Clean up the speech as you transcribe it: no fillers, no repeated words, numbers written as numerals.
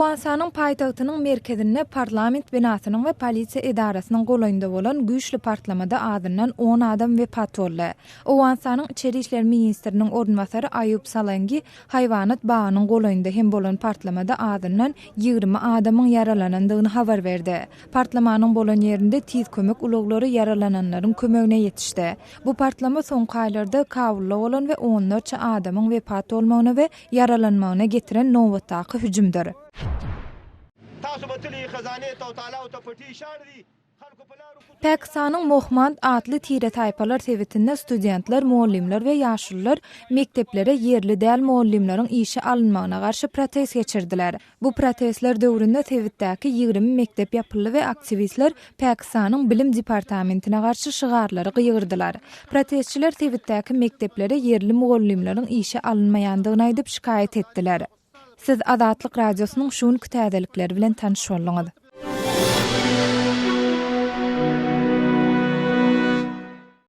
Awganistanyň paýtagtynyň merkezinde parlament binasynyň we polisiýa edarasynyň golaýynda bolan güýçli partlamada adından 10 adam wepat boldy. Awganistanyň içeri işler ministriniň ornwasary Aýub Salangi haýwanat bagynyň golaýynda hem bolan partlamada adından 20 adamyň yaralanandygyny habar berdi. Partlamanyň bolan ýerinde tiz kömek uloglary yaralananlaryň kömegine ýetişdi. Bu partlama soňky aýlarda Kabulda bolan we 14 adamyň wepat bolmagyna we yaralanmagyna getiren nowatdaky hüjümdir. Pakistanyň Mohmand adly tire taýpalar tewitinde studentler, muallimler we ýaşlylar mekteplere ýerli däl muallimleriň işe alynmagyna garşy protest geçirdiler. Bu protestler döwründe tewitdäki 20 mektep ýapyly we aktivistler Pakistanyň bilim departamentine garşy şygarlary gyýyrdylar. Protestçiler tewitdäki mekteplere ýerli muallimleriň işe alynmaýandygyny aýdyp şikayet etdiler. Siz Adatlyk radiosynyň şuň kütädelikleri bilen tanış bolňyz.